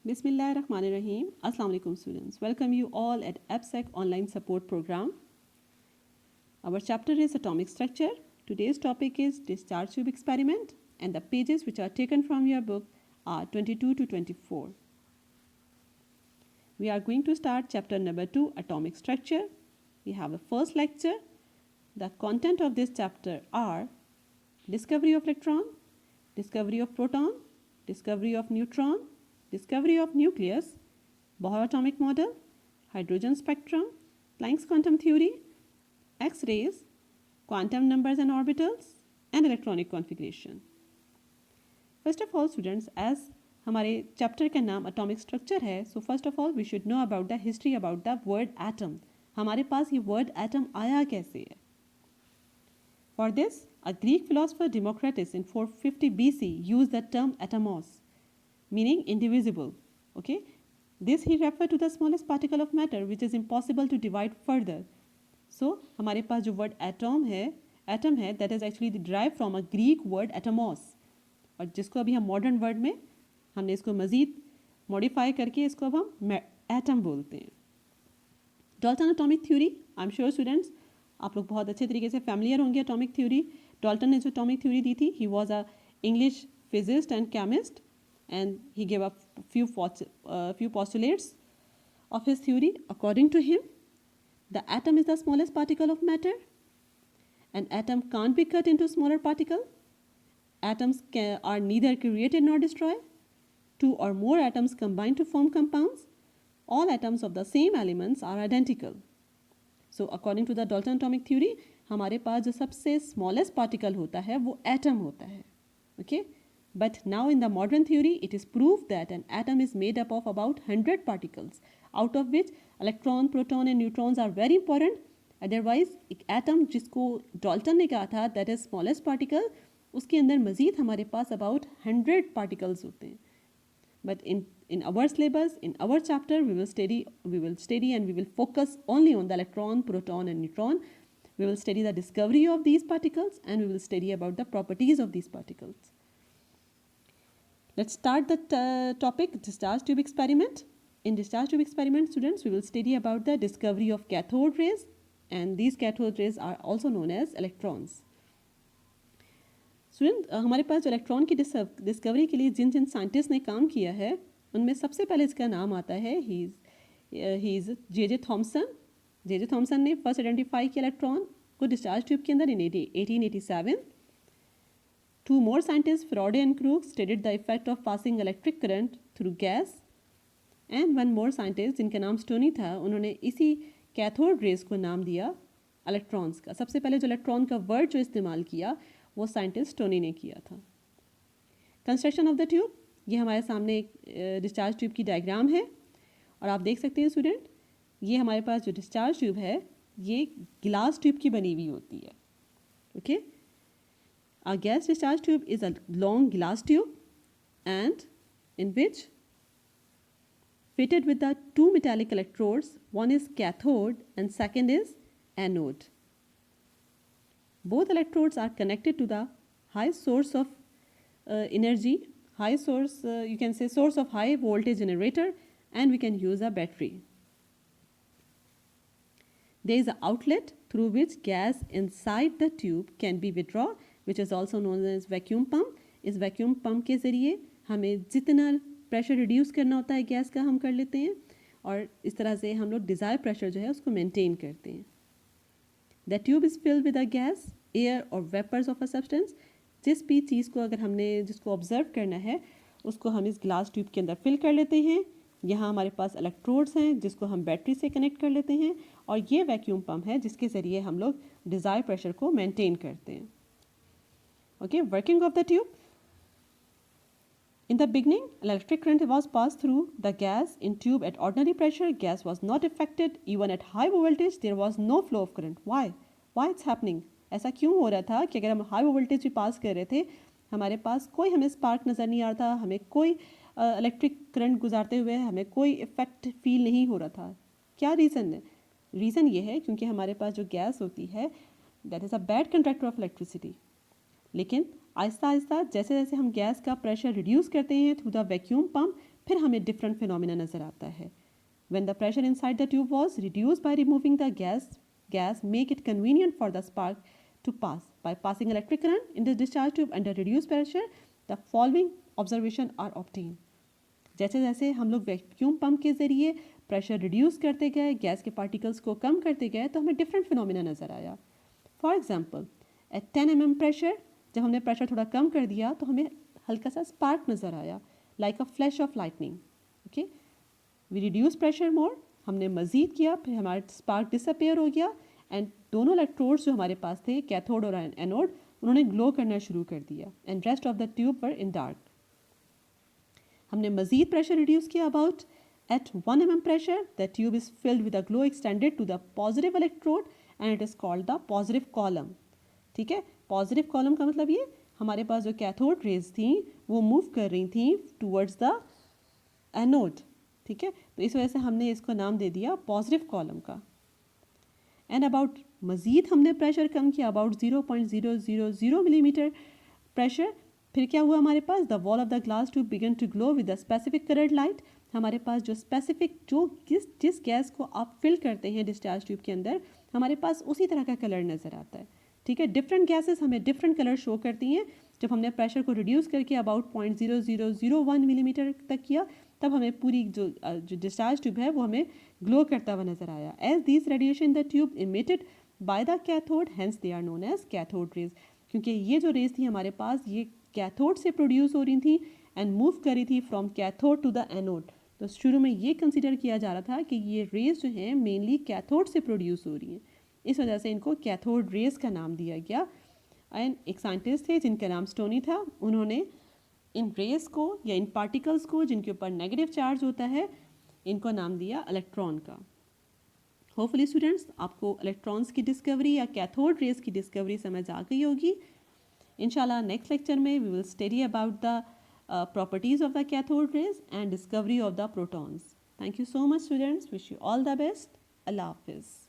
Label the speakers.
Speaker 1: Bismillahirrahmanirrahim. Assalamu alaikum students. Welcome you all at AppSec online support program. Our chapter is atomic structure. Today's topic is discharge tube experiment and the pages which are taken from your book are 22 to 24. We are going to start chapter number 2, atomic structure. We have the first lecture. The content of this chapter are discovery of electron, discovery of proton, discovery of neutron, discovery of nucleus, Bohr atomic model, hydrogen spectrum, Planck's quantum theory, X-rays, quantum numbers and orbitals, and electronic configuration. First of all students, as हमारे chapter का नाम atomic structure है, so first of all we should know about the history about the word atom. हमारे पास ये word atom आया कैसे है? For this, a Greek philosopher Democritus in 450 BC used the term atomos, meaning indivisible. Okay, this he referred to the smallest particle of matter which is impossible to divide further. So हमारे पास जो word atom है that is actually derived from a Greek word atomos, और जिसको अभी हम modern word में हमने इसको मज़ीद modify करके इसको अब हम atom बोलते हैं. Dalton atomic theory, I'm sure students आप लोग बहुत अच्छे तरीके से familiar होंगे atomic theory. Dalton ने जो atomic theory दी थी, he was a English physicist and chemist, and he gave a few postulates of his theory. According to him, the atom is the smallest particle of matter. An atom can't be cut into smaller particle. Atoms are neither created nor destroyed. Two or more atoms combine to form compounds. All atoms of the same elements are identical. So according to the Dalton atomic theory, हमारे पास जो सबसे smallest particle होता है वो atom होता है. Okay? But now in the modern theory, it is proved that an atom is made up of about 100 particles, out of which electron, proton and neutrons are very important. Otherwise, एक atom जिसको Dalton ने कहा था that is smallest particle, उसके अंदर मज़ीद हमारे पास about 100 particles होते हैं. But in our syllabus, in our chapter, we will study and we will focus only on the electron, proton and neutron. We will study the discovery of these particles and we will study about the properties of these particles. Let's start the topic, discharge tube experiment. In discharge tube experiment, students, we will study about the discovery of cathode rays, and these cathode rays are also known as electrons. Student हमारे पास जो electron की discovery के लिए जिन scientist ने काम किया है उनमें सबसे पहले इसका नाम आता है he is J Thomson. J Thomson ने फर्स्ट आइडेंटिफाई किया इलेक्ट्रॉन को डिस्चार्ज ट्यूब के अंदर इन 1887. Two more scientists, Faraday and Crookes, studied the effect of passing electric current through gas. And one more scientist जिनका नाम स्टोनी था, उन्होंने इसी कैथोड रेज को नाम दिया इलेक्ट्रॉन्स का. सबसे पहले जो इलेक्ट्रॉन का वर्ड जो इस्तेमाल किया वो साइंटिस्ट स्टोनी ने किया था. कंस्ट्रक्शन ऑफ द ट्यूब, ये हमारे सामने एक डिस्चार्ज ट्यूब की डायग्राम है और आप देख सकते हैं स्टूडेंट, ये हमारे पास जो डिस्चार्ज ट्यूब है ये गिलास ट्यूब की बनी हुई होती है. Okay, a gas discharge tube is a long glass tube and in which fitted with the two metallic electrodes, one is cathode and second is anode. Both electrodes are connected to the high source of energy, high source, you can say source of high voltage generator, and we can use a battery. There is an outlet through which gas inside the tube can be withdrawn, which is also known as vacuum pump. इस vacuum pump के ज़रिए हमें जितना pressure reduce करना होता है gas का हम कर लेते हैं और इस तरह से हम लोग desired pressure जो है उसको maintain करते हैं. The tube is filled with a gas, air or vapors of a substance. जिस भी चीज़ को अगर हमने जिसको observe करना है उसको हम इस glass tube के अंदर fill कर लेते हैं. यहाँ हमारे पास electrodes हैं जिसको हम बैटरी से connect कर लेते हैं और ये vacuum pump है जिसके ज़रिए हम लोग desired pressure को maintain करते हैं. Okay, working of the tube. In the beginning, electric current was passed through the gas in tube at ordinary pressure. Gas was not affected even at high voltage. There was no flow of current. Why? Why it's happening? ऐसा क्यों हो रहा था कि अगर हम high voltage भी पास कर रहे थे हमारे पास कोई हमें स्पार्क नज़र नहीं आ रहा था, हमें कोई इलेक्ट्रिक करंट गुजारते हुए हमें कोई इफेक्ट फील नहीं हो रहा था. क्या रीज़न है? रीज़न ये है क्योंकि हमारे पास जो गैस होती है that is a bad conductor of electricity. लेकिन आहिस्ता आहिस्ता जैसे जैसे हम गैस का प्रेशर रिड्यूस करते हैं थ्रू द वैक्यूम पम्प, फिर हमें डिफरेंट फिनोमिना नज़र आता है. When the pressure inside the tube was reduced by removing the gas make it convenient for the spark to pass. By passing electric current in the discharge tube under reduced pressure, the following observation are obtained. जैसे जैसे हम लोग vacuum pump के ज़रिए pressure reduce करते गए, gas के particles को कम करते गए, तो हमें डिफरेंट फिनोमिना नज़र आया. For example at 10 mm pressure, जब हमने प्रेशर थोड़ा कम कर दिया तो हमें हल्का सा स्पार्क नज़र आया, like a flash of lightning. Okay, we reduce pressure more, हमने मज़ीद किया, फिर हमारा स्पार्क डिसअपेयर हो गया एंड दोनों इलेक्ट्रोड्स जो हमारे पास थे, कैथोड और एनोड, उन्होंने ग्लो करना शुरू कर दिया and rest of the tube were in dark. हमने मज़ीद प्रेशर रिड्यूस किया. About at 1 mm pressure the tube is filled with a glow extended to the positive electrode and it is called the positive column. ठीक है, positive column का मतलब ये, हमारे पास जो कैथोड रेज थी वो मूव कर रही थी टूवर्ड्स द एनोड. ठीक है, तो इस वजह से हमने इसको नाम दे दिया पॉजिटिव कॉलम का. एंड अबाउट मज़ीद हमने प्रेशर कम किया, अबाउट 0.000 मिलीमीटर प्रेशर. फिर क्या हुआ हमारे पास, the wall of the glass tube began to glow with the specific coloured light. हमारे पास जो स्पेसिफिक जो जिस गैस को आप फिल करते हैं डिस्चार्ज ट्यूब के अंदर, हमारे पास उसी तरह का कलर नज़र आता है. ठीक है, डिफरेंट गैसेस हमें डिफरेंट कलर शो करती हैं. जब हमने प्रेशर को रिड्यूस करके अबाउट 0.0001 मिलीमीटर तक किया, तब हमें पूरी जो डिस्चार्ज ट्यूब है वो हमें ग्लो करता हुआ नज़र आया. As this radiation the tube emitted by the cathode, hence they are known as cathode rays. क्योंकि ये जो रेज थी हमारे पास, ये कैथोड से प्रोड्यूस हो रही थी एंड मूव कर रही थी from cathode to the anode. तो शुरू में ये कंसिडर किया जा रहा था कि ये रेज जो हैं मेनली कैथोड से प्रोड्यूस हो रही हैं, इस वजह से इनको कैथोड रेज का नाम दिया गया. एंड एक साइंटिस्ट थे जिनका नाम स्टोनी था, उन्होंने इन रेज को या इन पार्टिकल्स को जिनके ऊपर नेगेटिव चार्ज होता है, इनको नाम दिया इलेक्ट्रॉन का. होपफुली स्टूडेंट्स आपको इलेक्ट्रॉन्स की डिस्कवरी या कैथोड रेज की डिस्कवरी समझ आ गई होगी. इंशाल्लाह नेक्स्ट लेक्चर में we will study about the properties of the cathode rays and discovery of the protons. Thank you so much students. Wish you all the best. Allah Hafiz.